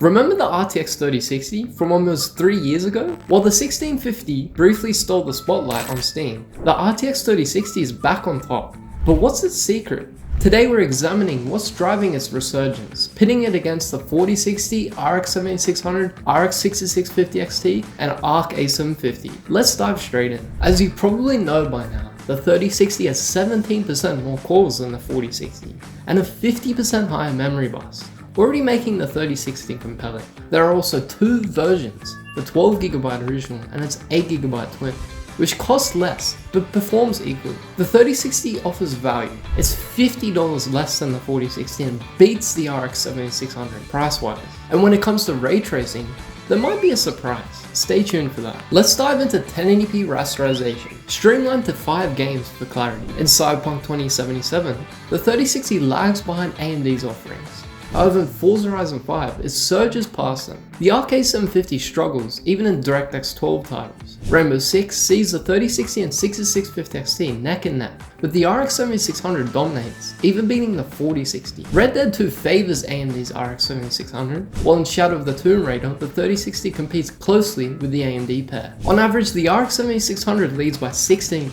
Remember the RTX 3060 from almost 3 years ago? While the 1650 briefly stole the spotlight on Steam, the RTX 3060 is back on top. But what's its secret? Today we're examining what's driving its resurgence, pitting it against the 4060, RX 7600, RX 6650 XT, and ARC A750. Let's dive straight in. As you probably know by now, the 3060 has 17% more cores than the 4060, and a 50% higher memory bus, already making the 3060 compelling. There are also two versions, the 12GB original and its 8GB twin, which costs less, but performs equally. The 3060 offers value. It's $50 less than the 4060 and beats the RX 7600 price-wise. And when it comes to ray tracing, there might be a surprise. Stay tuned for that. Let's dive into 1080p rasterization. Streamlined to 5 games for clarity. In Cyberpunk 2077, the 3060 lags behind AMD's offerings. However, in Forza Horizon 5, it surges past them. The ARC A750 struggles even in DirectX 12 titles. Rainbow Six sees the 3060 and 6650 XT neck and neck, but the RX 7600 dominates, even beating the 4060. Red Dead 2 favors AMD's RX 7600, while in Shadow of the Tomb Raider, the 3060 competes closely with the AMD pair. On average, the RX 7600 leads by 16%,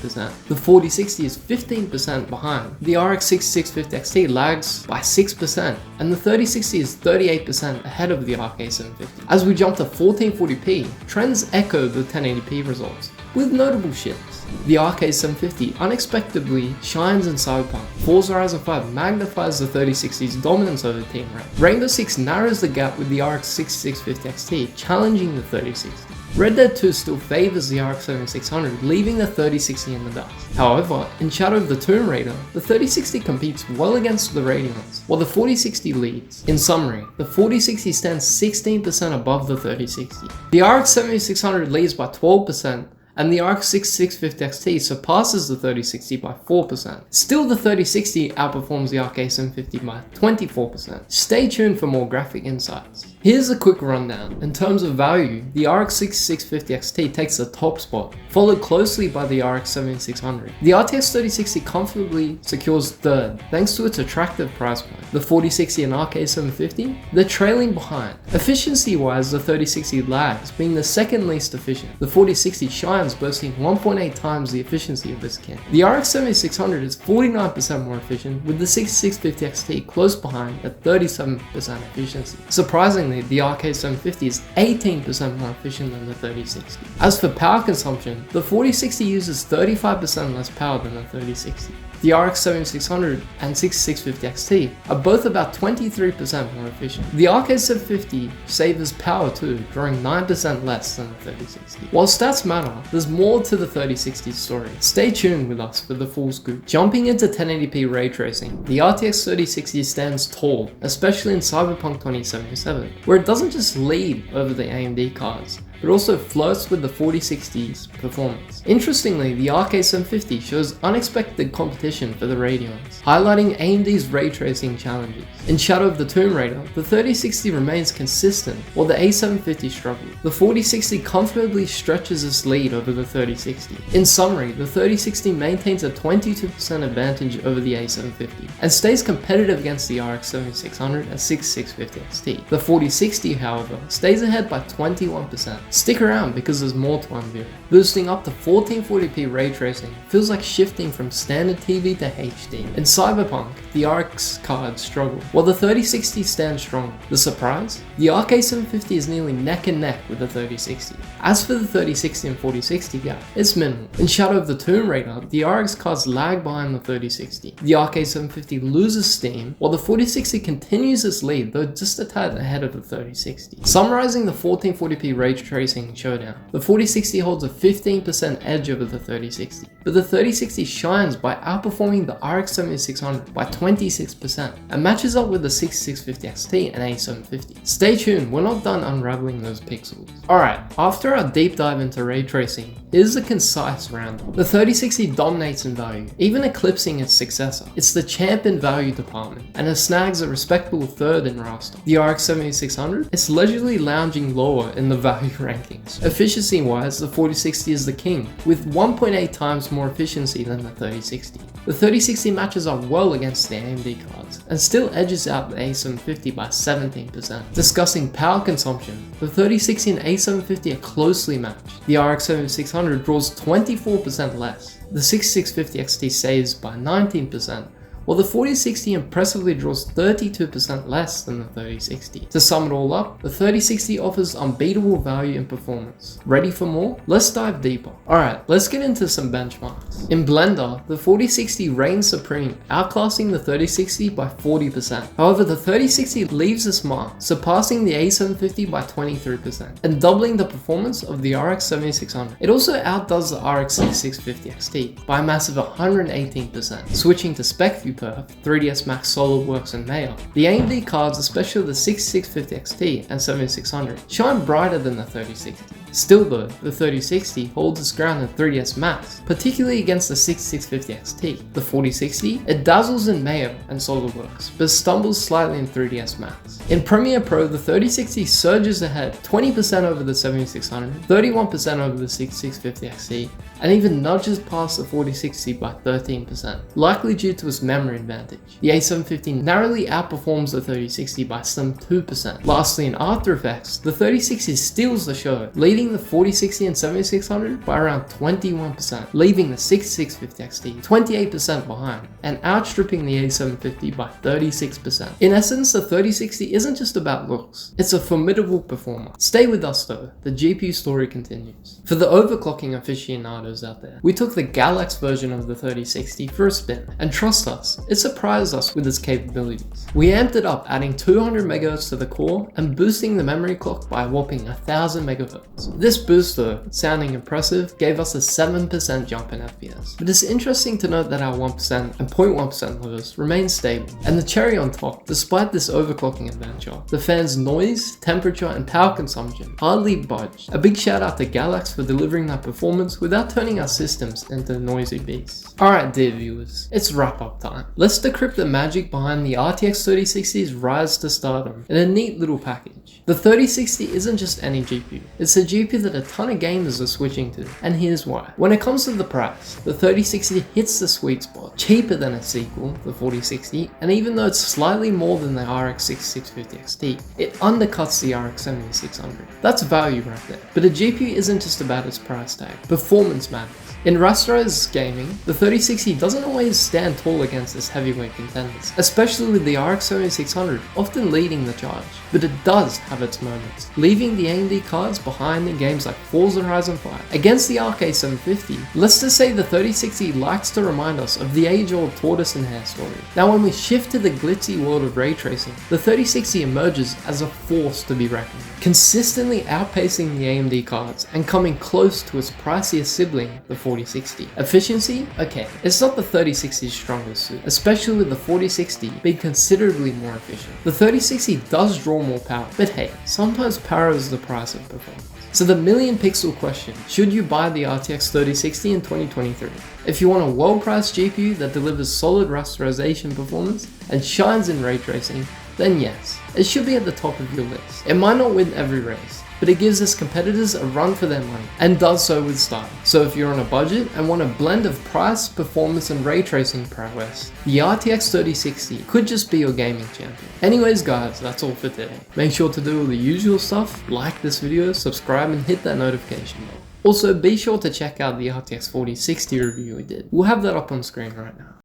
the 4060 is 15% behind, the RX 6650 XT lags by 6%, and the 3060 is 38% ahead of the ARC A750. As we jump to 1440p, trends echo the 1080p results, with notable shifts. The ARC A750 unexpectedly shines in Cyberpunk. Forza Horizon 5 magnifies the 3060's dominance over Team Red. Rainbow Six narrows the gap with the RX 6650 XT, challenging the 3060. Red Dead 2 still favors the RX 7600, leaving the 3060 in the dust. However, in Shadow of the Tomb Raider, the 3060 competes well against the Radeons, while the 4060 leads. In summary, the 4060 stands 16% above the 3060. The RX 7600 leads by 12%, and the RX 6650 XT surpasses the 3060 by 4%. Still, the 3060 outperforms the ARC A750 by 24%. Stay tuned for more graphic insights. Here's a quick rundown. In terms of value, the RX 6650 XT takes the top spot, followed closely by the RX 7600. The RTX 3060 comfortably secures third, thanks to its attractive price point. The 4060 and ARC A750, they're trailing behind. Efficiency-wise, the 3060 lags, being the second least efficient. The 4060 shines, boasting 1.8 times the efficiency of this kit. The RX 7600 is 49% more efficient, with the 6650 XT close behind at 37% efficiency. Surprisingly, the ARC A750 is 18% more efficient than the 3060. As for power consumption, the 4060 uses 35% less power than the 3060. The RX 7600 and 6650 XT are both about 23% more efficient. The ARC A750 saves power too, drawing 9% less than the 3060. While stats matter, there's more to the 3060's story. Stay tuned with us for the full scoop. Jumping into 1080p ray tracing, the RTX 3060 stands tall, especially in Cyberpunk 2077, where it doesn't just lead over the AMD cards, but also flirts with the 4060's performance. Interestingly, the ARC A750 shows unexpected competition for the Radeons, highlighting AMD's ray tracing challenges. In Shadow of the Tomb Raider, the 3060 remains consistent, while the A750 struggles. The 4060 comfortably stretches its lead over the 3060. In summary, the 3060 maintains a 22% advantage over the A750, and stays competitive against the RX 7600 and 6650 XT. The 4060, however, stays ahead by 21%. Stick around because there's more to unveil. Boosting up to 1440p ray tracing feels like shifting from standard TV to HD. In Cyberpunk, the RX cards struggle, while the 3060 stands strong. The surprise? The ARC A750 is nearly neck and neck with the 3060. As for the 3060 and 4060 gap, it's minimal. In Shadow of the Tomb Raider, the RX cards lag behind the 3060. The ARC A750 loses steam, while the 4060 continues its lead, though just a tad ahead of the 3060. Summarizing the 1440p ray tracing showdown, the 4060 holds a 15% edge over the 3060, but the 3060 shines by outperforming the RX 7600 by 26% and matches up with the 6650 XT and A750. Stay tuned, we're not done unraveling those pixels. Alright, after our deep dive into ray tracing, here's a concise roundup. The 3060 dominates in value, even eclipsing its successor. It's the champ in value department, and it snags a respectable third in raster. The RX 7600, it's leisurely lounging lower in the value rankings. Efficiency wise, the 4060 is the king, with 1.8 times more efficiency than the 3060. The 3060 matches up well against the AMD cards, and still edges out the A750 by 17%. Discussing power consumption, the 3060 and A750 are closely matched. The RX 7600 draws 24% less. The 6650 XT saves by 19%, while the 4060 impressively draws 32% less than the 3060. To sum it all up, the 3060 offers unbeatable value and performance. Ready for more? Let's dive deeper. Alright, let's get into some benchmarks. In Blender, the 4060 reigns supreme, outclassing the 3060 by 40%. However, the 3060 leaves its mark, surpassing the A750 by 23%, and doubling the performance of the RX 7600. It also outdoes the RX 6650 XT by a massive 118%. Switching to spec view per 3ds Max, SolidWorks, and Maya, the AMD cards, especially the 6650 XT and 7600, shine brighter than the 3060. Still though, the 3060 holds its ground in 3ds Max, particularly against the 6650 XT. The 4060, it dazzles in Maya and SolidWorks, but stumbles slightly in 3ds Max. In Premiere Pro, the 3060 surges ahead 20% over the 7600, 31% over the 6650 XT, and even nudges past the 4060 by 13%, likely due to its memory advantage. The A750 narrowly outperforms the 3060 by some 2%. Lastly, in After Effects, the 3060 steals the show, leading the 4060 and 7600 by around 21%, leaving the 6650 XT 28% behind, and outstripping the A750 by 36%. In essence, the 3060 isn't just about looks, it's a formidable performer. Stay with us though, the GPU story continues. For the overclocking aficionados out there, we took the Galax version of the 3060 for a spin, and trust us, it surprised us with its capabilities. We amped it up, adding 200 MHz to the core and boosting the memory clock by a whopping 1000 MHz. This boost though, sounding impressive, gave us a 7% jump in FPS. But it's interesting to note that our 1% and 0.1% lows remain stable. And the cherry on top, despite this overclocking adventure, the fan's noise, temperature, and power consumption hardly budged. A big shout out to Galax for delivering that performance without turning our systems into noisy beasts. Alright dear viewers, it's wrap up time. Let's decrypt the magic behind the RTX 3060's rise to stardom in a neat little package. The 3060 isn't just any GPU, it's a GPU that a ton of gamers are switching to, and here's why. When it comes to the price, the 3060 hits the sweet spot, cheaper than its sequel, the 4060, and even though it's slightly more than the RX 6650 XT, it undercuts the RX 7600. That's value right there. But a GPU isn't just about its price tag, performance matters. In Rasterized gaming, the 3060 doesn't always stand tall against its heavyweight contenders, especially with the RX 7600 often leading the charge, but it does have its moments, leaving the AMD cards behind in games like Forza Horizon 5. Against the RK 750, let's just say the 3060 likes to remind us of the age-old tortoise and hare story. Now when we shift to the glitzy world of ray tracing, the 3060 emerges as a force to be reckoned with, consistently outpacing the AMD cards and coming close to its priciest sibling, the 4060. Efficiency? Okay, it's not the 3060's strongest suit, especially with the 4060 being considerably more efficient. The 3060 does draw more power, but hey, sometimes power is the price of performance. So the million pixel question, should you buy the RTX 3060 in 2023? If you want a well-priced GPU that delivers solid rasterization performance and shines in ray tracing, then yes, it should be at the top of your list. It might not win every race, but it gives its competitors a run for their money, and does so with style. So if you're on a budget and want a blend of price, performance, and ray tracing prowess, the RTX 3060 could just be your gaming champion. Anyways guys, that's all for today. Make sure to do all the usual stuff, like this video, subscribe, and hit that notification bell. Also, be sure to check out the RTX 4060 review we did. We'll have that up on screen right now.